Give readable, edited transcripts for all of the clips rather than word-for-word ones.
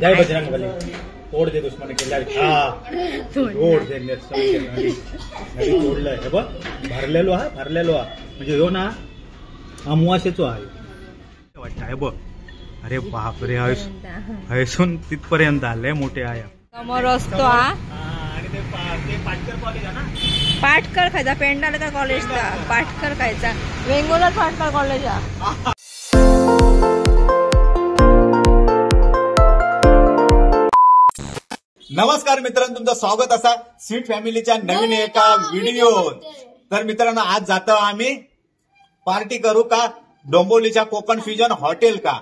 जय बजरंग बली तोड दे दुश्मन केला तोड दे नदी तोडलंय हे बघ भरलेलो हा म्हणजे ह्यो ना अमावास्येचो आहे वाटतं हे बघ. अरे बापरे हयसून तिथपर्यंत आले मोठे आहे समोर असतो हा. आणि ते पाटकर कॉलेज आहे ना. पाटकर खायचा पेंडाला का कॉलेजचा पाटकर खायचा वेंगोलाच पाटकर कॉलेज हा. नमस्कार मित्रांनो, तुमचं स्वागत असा स्वीट फॅमिलीच्या नवीन एका व्हिडिओत. तर मित्रांनो, आज जातो आम्ही पार्टी करू का डोंबिवलीच्या कोकण फ्युजन हॉटेल का.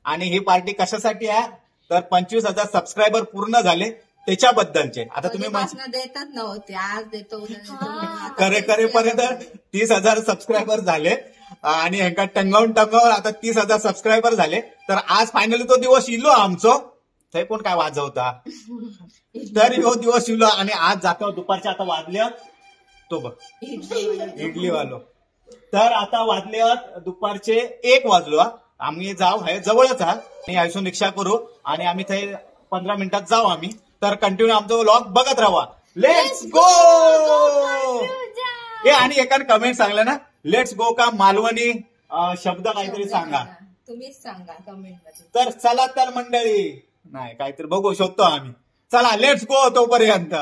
आणि ही पार्टी कशासाठी आहे तर 25,000 सबस्क्रायबर पूर्ण झाले त्याच्याबद्दलचे. आता तुम्ही देतात नव्हते आज देतो करेपर्यंत 30,000 सबस्क्रायबर झाले आणि ह्यांका टंगावून आता 30,000 सबस्क्रायबर झाले. तर आज फायनली तो दिवस इलो आमचो. ते कोण काय वाजवता तर ह्यो दिवस इलो आणि आज जातो दुपारच्या आता वाजले तो बघ इडली वालो. तर आता वाजले दुपारचे 1 वाजलो. आम्ही जाऊ आहे जवळच आहात आणि आयसून रिक्षा करू आणि आम्ही ते 15 मिनिटात जाऊ आम्ही. तर कंटिन्यू आमचा व्लॉग बघत राहा. Let's go. हे आणि एकाने कमेंट सांगलं ना लेट्स गो का मालवणी शब्द काहीतरी सांगा. तुम्हीच सांगा कमेंट मध्ये. तर चला तर मंडळी नाही काहीतरी बघू शकतो आम्ही. चला लेट्स गो तोपर्यंत.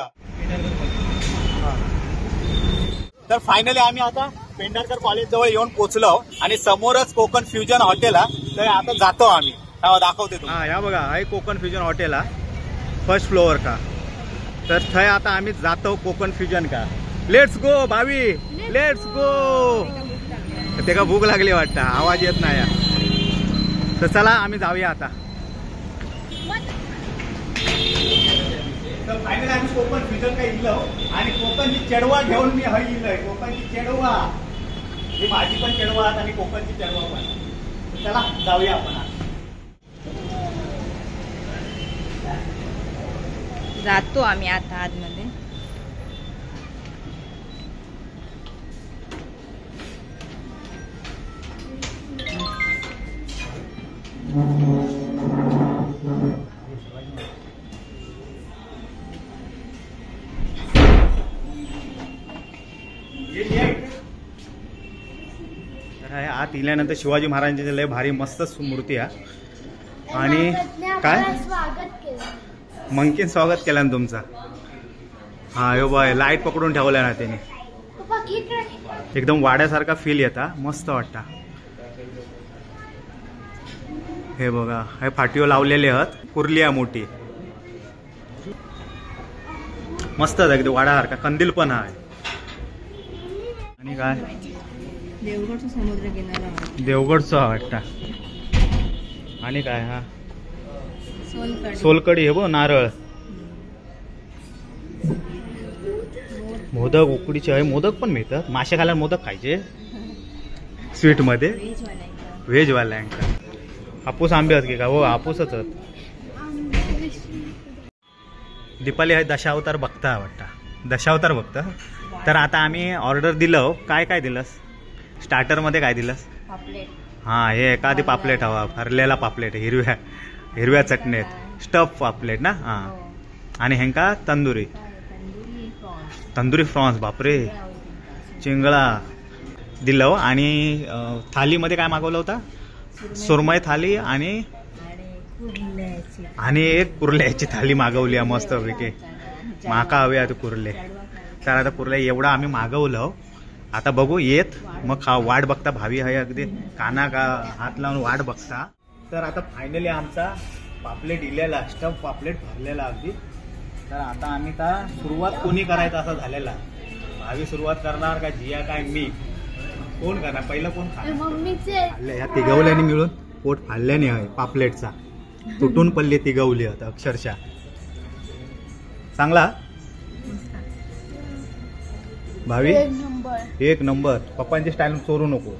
तर फायनली आम्ही आता पेंढारकर कॉलेज जवळ येऊन पोहोचलो आणि समोरच कोकण फ्युजन हॉटेल आहे. तर आता जातो आम्ही दाखवते तुम्हाला. हा या बघा आहे Konkan fusion hotel first floor का. तर थंय आता आम्ही जातो कोकण फ्युजन का. लेट्स गो भावी लेट्स गो. ते का भूक लागली वाटतं आवाज येत नाही. तर चला आम्ही जाऊया आता. तर फायनली आम्ही कोकण फ्युजन काय इलो आणि कोकणची चेडवा घेऊन मी हय इलोय. कोकणची चेडवा ही माझी पण चेडवा आणि कोकणची चेडवा पण. चला जाऊया आपण. जातो आम्ही आता आतमध्ये. तर आत इल्यानंतर शिवाजी महाराजांची लय भारी मस्त मूर्ती आहे. आणि काय मंकीन स्वागत केलं ना तुमचा. हा यो बाय लाईट पकडून ठेवला ना त्याने. एकदम वाड्यासारखा फील येता मस्त वाटता. हे बघा हे फाटीवर लावलेले आहेत कुर्ली आहे मोठी मस्त एकदम वाड्यासारखा. कंदील पण आहे. आणि काय देवगडचा समुद्र किनारा देवगडचा वाटता. आणि काय हा सोलकडी हे बघ नारळ मोदक उकडीचे आहे. मोदक पण मिळतात. मासे खायला मोदक खायचे स्वीट मध्ये व्हेज वाल्यांका. हापूस आंबे आहेत की का हो हापूसच आहेत. दीपाली आहे दशावतार बघता वाटता. दशावतार बघता. तर आता आम्ही ऑर्डर दिलं. काय काय दिलंस स्टार्टर मध्ये काय दिलंस. हा हे एखादी पापलेट हवा भरलेला पापलेट हिरव्या चटणीत स्टफ पापलेट ना. हा आणि ह्यांका तंदुरी फ्रॉन्स बापरे चिंगळा दिलं. आणि थालीमध्ये काय मागवलं होता सुरमई थाली आणि एक कुर्ल्याची थाली मागवली मस्त पैकी. माका हवे आता कुर्ले. तर आता कुर्ले एवढं आम्ही मागवलं. आता बघू येत मग वाट बघता भावी आहे अगदी काना का हात लावून वाट बघता. तर आता फायनली आमचा पापलेट इलेला स्टफ पापलेट भरलेला अगदी. तर आता आम्ही सुरुवात कोणी करायचं असं झालेला. भावी सुरुवात करणार का जिया काय मी कोण करणार पहिलं कोण खाल्लं. ह्या तिघवल्याने मिळून पोट फाडल्याने आहे पापलेटचा. तुटून पडले तिघवली आता अक्षरशः. चांगला भावी एक नंबर. पप्पांची स्टाईल चोरू नको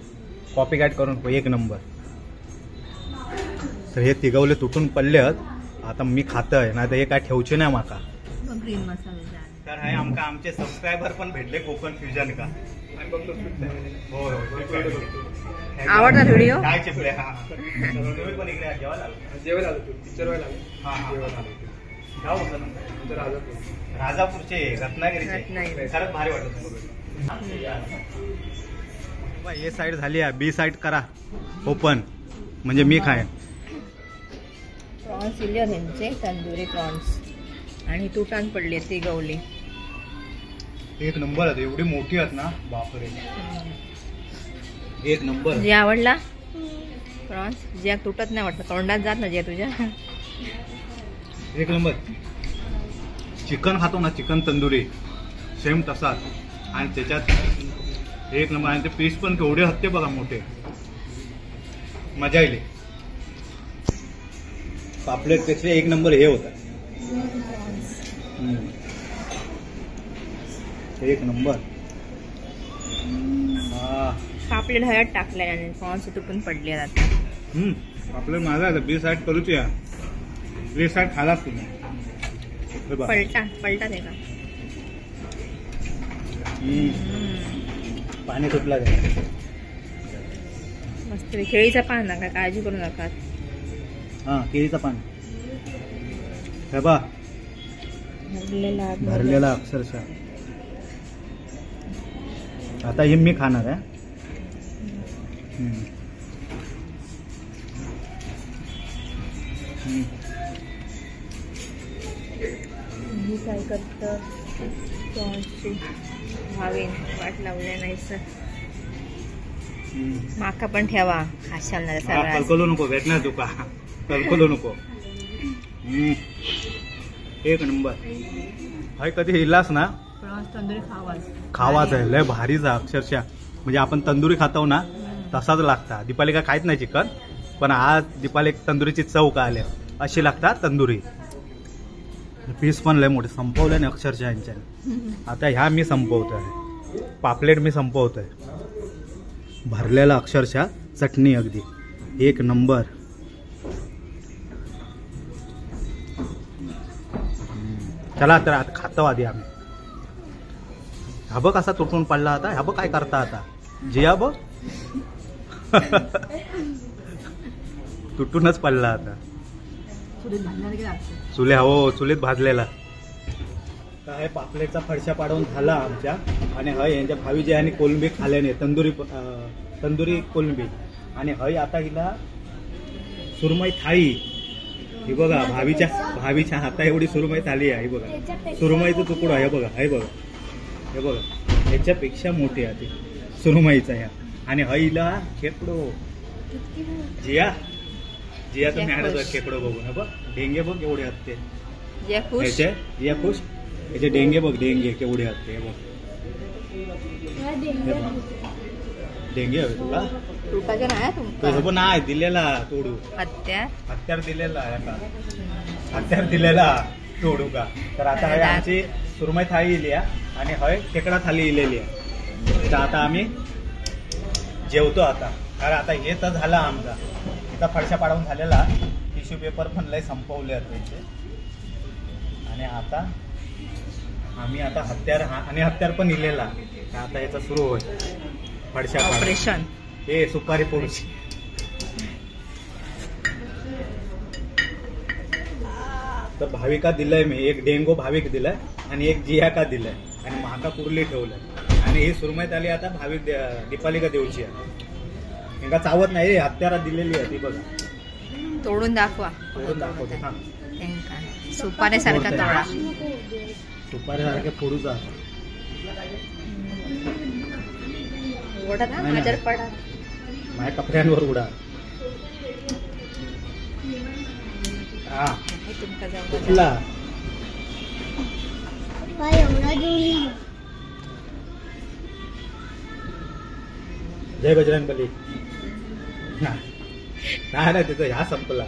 कॉपी कॅट करू नको. एक नंबर. तर हे तिघवले तुटून पडले आहेत. आता मी खातय ना तर हे काय ठेवचे नाही माका. तर हे आमचे सबस्क्रायबर पण भेटले कोकण फ्युजन का. हो आवडतात व्हिडिओ. काय चिपले हा तुम्ही पण इकडे जेवायला आलो. जेवायला आलो तू पिक्चर व्हायला आलो. हा जेवायला आलो. गाव होतं ना आमचं राजापूर. राजापूरचे रत्नागिरीचे रत्नागिरी. खरंच भारी वाटत. हे साईड झाली आहे, बी साईड करा ओपन म्हणजे मी खाईन. प्रॉन्स इले ह्यांचे तंदुरी प्रॉन्स आणि तुटान पडली ती गवली. एक नंबर आहे, एवढी मोठी आहेत ना बापरे. एक नंबर. जे आवडला प्रॉन्स जे तुटत नाही वाटतं तोंडात जात ना जे तुझ्या. एक नंबर. चिकन खातो ना चिकन तंदुरी सेम तसाच आणि त्याच्यात एक नंबर. आणि ते पीस पण केवढे हत्ते बघा मोठे, मजा येईल. पापलेट पेक्षा एक नंबर हे होता. एक नंबर. हा पापलेट हळद टाकलाय आणि प्रॉन्स तुटून पडले आता. पापलेट माझा आहे, बी साईड करूच या. बी साईड खालाच तुम्ही. हे बघ. पलटा ते का पाणी सुटला. मस्त केळीचा पान नका काळजी करू नका. हा केळीचं पान हे बा भरलेला अक्षरशः. आता हे मी खाणार आहे. मी काय करतं प्रॉन्सची भावेन वाट लावल्या नाही सर. माका पण ठेवा खाशाल ना सगळ्या. कलकलू नको भेटणार तुका, कलकलू नको. एक नंबर. हाय कधी हिलास ना प्रॉन्स तंदुरी खावाच आहे. लय भारीच आहे अक्षरशः. म्हणजे आपण तंदुरी खातो ना तसाच लागता. दीपाली का खायत नाही चिकन, पण आज दीपाली तंदुरीची चव का आल्या अशी लागतात तंदुरी. पीस पण लय मोठे संपवले ना अक्षरशः यांच्याने. आता ह्या मी संपवतोय, पापलेट मी संपवतोय. भरलेला अक्षरशः चटणी अगदी एक नंबर. चला तर आता खातो आधी आम्ही. हा बघ कसा तुटून पडला आता. हा बघ काय करता आता जिया बघ. तुटूनच पडला आता. चुल्या हो चुलीत भाजलेला. काय पापलेटचा फडशा पाडवून झाला आमच्या. आणि हय यांच्या भावीजी आणि कोलंबी खाल्याने तंदुरी कोलंबी. आणि हय आता हिला सुरमई थाळी. ही बघा भावीच्या हाता एवढी सुरमई थाळी आहे. ही बघा सुरमईचं तुकडं आहे बघा. हे बघा हे बघा ह्याच्यापेक्षा मोठी आहे ती सुरमईचा ह्या. आणि हईला खेकडो. जिया तुम्ही आणत खेकडो बघून. हे बघ डेंगे बघ केवढे आहेत ते. जिया खुश. याचे डेंगे बघ डेंगे केवढे आहेत ते. बघ डेंगे हवे तुला. तुटाचे नाही तुझं नाही दिलेला तोडू. हत्यार दिलेला हत्यार दिलेला तोडू का. तर आता हय आमची सुरमई थाळी इली आणि हय खेकडा थाळी इलेली आहे. तर आता आम्ही जेवतो आता. कारण आता हे तर झाला आमचा. इथं फडशा पाडवून झालेला. टिश्यू पेपर पण लय संपवले त्यांचे. आणि आता आम्ही आता हत्यार पण इलेला. आता याचा सुरू होईल फडशा ऑपरेशन. हे सुपारी पोडूची. तर भाविका दिलंय मी. एक डेंगो भाविक दिलाय आणि एक जिया का दिलाय आणि महाका कुर्ली ठेवलंय. आणि ही सुरमई आली आता भाविक दीपाली का देऊची आहे. एका चावत नाही रे. हत्यारा दिलेली आहे ती बघा. तोडून दाखवा. तोडून दाखवते हा. सुपाऱ्यासारखा तोडा. सुपाऱ्यासारख्या फोडूचा. माझ्या कपड्यांवर उडा. हा कुठला जय बजरंगबली. नाही ना तिथं ह्या संपला.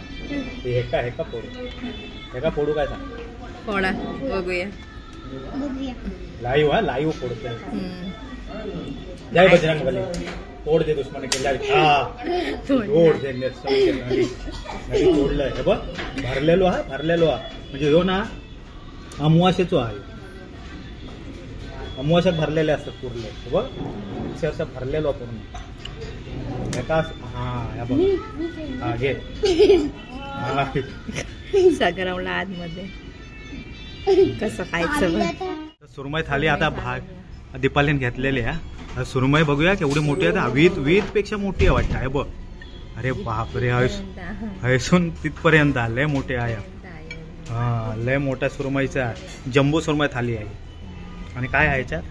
हेका फोडू काय सांग. फोडा बघूया. लाईव्ह फोडतो. जय बजरंगबली. तोड दे दुश्मन केला. तोड दे. नदी तोडलंय. हे बघ भरलेलो हा म्हणजे हो ना अमावास्येचो आहे. अमावस्यात भरलेले असतात कुर्ले हे बघ अक्षरशः भरलेलो पूर्ण एका हा बघ हा घे हा. सगळवला आतमध्ये कसं खायचं बघ. सुरमई थाली आता दीपालीने घेतलेली आहे. सुरमई बघूया केवढी मोठी आहे. वीत पेक्षा मोठी आहे वाटतं आहे बघ. अरे बापरे हैसून तिथपर्यंत लय मोठे आहे. हा लय मोठ्या सुरमईचा आहे. जम्बो सुरमई थाली आहे. आणि काय आहे याच्यात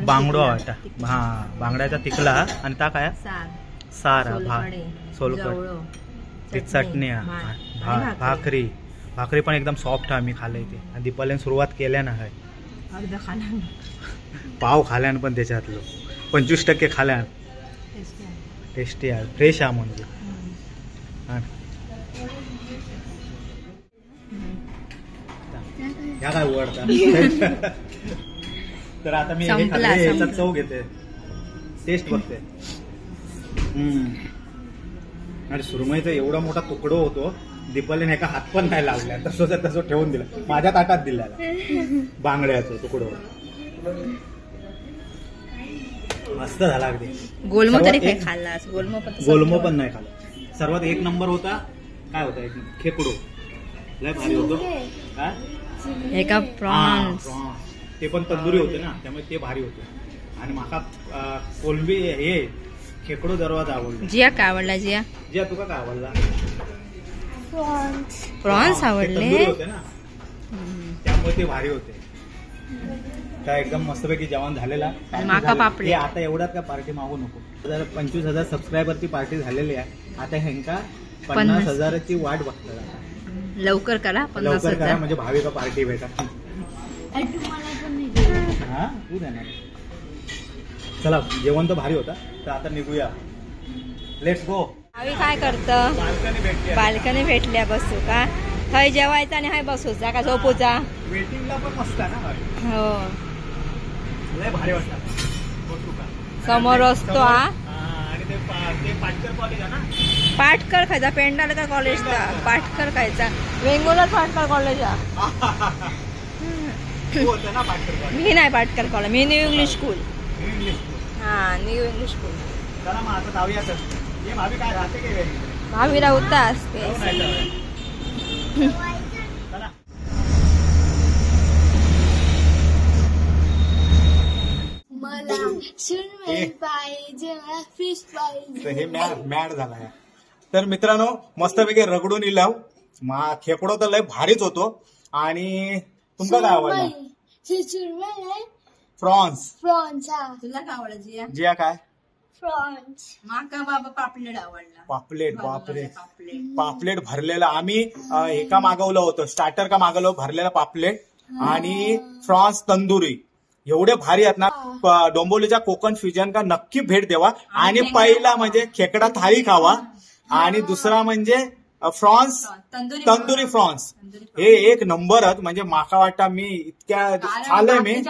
बांगडो वाटा हा बांगड्याचा तिकला आणि ता काय सार सोलकड ती चटणी भाकरी पण एकदम सॉफ्ट आहे. मी खाल्लंय ते. दीपालीने सुरुवात केल्या ना पाव खाल्यान पण त्याच्यातलं 25% खाल्यान टेस्टी आहे फ्रेश आहे म्हणजे. ह्या काय उघडता तर आता मी हे खाल्ले याचा चव घेते टेस्ट बघते. आणि सुरमईचा एवढा मोठा तुकडो होतो दीपालीने एका हात पण नाही लावला तसं ठेवून दिला माझ्या ताटात दिला बांगड्याचा तुकडो मस्त झाला अगदी. गोलमो तरी काय खाल्लास गोलमो पण नाही खाल्ला. सर्वात एक नंबर होता काय होता एक खेकडो लय भारी होतो काय एका प्रॉन्स ते पण तंदुरी होते ना त्यामुळे ते भारी होते. आणि माका कोलंबी हे खेकडो दरवाजा आवडला. जिया काय आवडला जिया तुका काय आवडला प्रॉन्स आवडले होते ना त्यामुळे ते भारी होते. काय एकदम मस्तपैकी जेवण झालेला. माका पापले आता एवढ्यात का पार्टी मागू नको. 25,000 सबस्क्रायबरची पार्टी झालेली आहे. आता ह्यांका 50,000ची वाट बघतात. लवकर करा लवकर करा म्हणजे भावी का पार्टी भेटा. हा तू देणार. चला जेवण तर भारी होता तर आता निघूया. Let's go. भावी काय करतं बाल्कनी भेटल्या बसू का हय जेवायचा आणि हाय बसूचा का झोपूचा. वेटिंगला पण मस्त आहे ना. हो लय भारी वाटतं. समोर असतो हा. आणि ते पाटकर कॉलेज आहे ना. पाटकर खायचा पेंडाला का कॉलेजचा पाटकर खायचा वेंगोला पाटकर कॉलेज होतं ना पाटकर कॉलेज. मी नाही पाटकर कॉलेज मी new English school. English school हा न्यू इंग्लिश स्कूल. चला मग आता जाऊया. तर हे भावी काय राहते काय भावीला होता असते. चला मला सुरमई पाहिजे मला फिश पाहिजे. हे मॅड झाला. तर मित्रांनो मस्तपैकी रगडून इलाव खेकडो तर लय भारीच होतो. आणि तुमका काय आवडला सुरमई नाही प्रॉन्स. प्रॉन्स हा तुला काय आवडला जिया काय प्रॉन्स. माका बाबा पापलेट आवडला. पापलेट बापरे पापलेट भरलेला. आम्ही एका मागवलं होतं स्टार्टर का मागवलं भरलेला पापलेट आणि फ्रॉन्स तंदुरी एवढे भारी आहेत ना. डोंबिवलीच्या कोकण फ्युजन का नक्की भेट द्यावा. आणि पहिला म्हणजे खेकडा थाळी खावा आणि दुसरा म्हणजे फ्रॉन्स तंदुरी फ्रॉन्स हे एक नंबरच. म्हणजे माका वाटतं मी इतक्या खाल्लंय मी.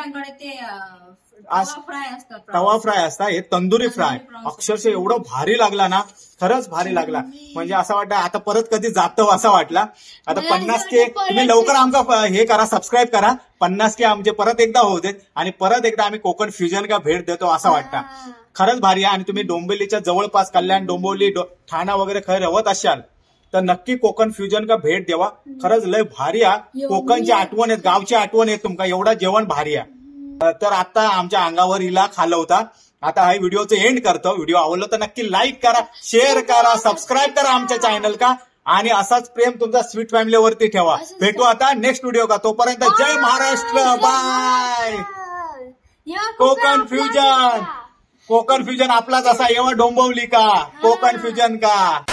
तवा फ्राय असता हे तंदुरी फ्राय अक्षरशः एवढं भारी लागला ना खरंच भारी लागला. म्हणजे असं वाटतं आता परत कधी जातं असं वाटला. आता 50K तुम्ही लवकर आमचा हे करा सबस्क्राईब करा. 50K आमचे परत एकदा होऊ देत आणि परत एकदा आम्ही कोकण फ्युजन का भेट देतो असं वाटतं. खरंच भारी आहे. आणि तुम्ही डोंबिवलीच्या जवळपास कल्याण डोंबिवली ठाणा वगैरे खरं रवत असाल तर नक्की कोकण फ्युजन का भेट द्यावा. खरंच लय भारी आहे. कोकणची आठवण येत गावची आठवण येत तुमका एवढा जेवण भारी आहे. तर आता आमच्या अंगावर हिला खाल्लं होता. आता हा व्हिडिओचं एंड करतो. व्हिडिओ आवडला तर नक्की लाईक करा शेअर करा सबस्क्राईब करा आमच्या चॅनल का. आणि असाच प्रेम तुमचा स्वीट फॅमिलीवरती ठेवा. भेटू आता नेक्स्ट व्हिडिओ का. तोपर्यंत जय Maharashtra bye. Konkan fusion Konkan fusion आपलाच असा येवा डोंबिवली का कोकण फ्युजन का.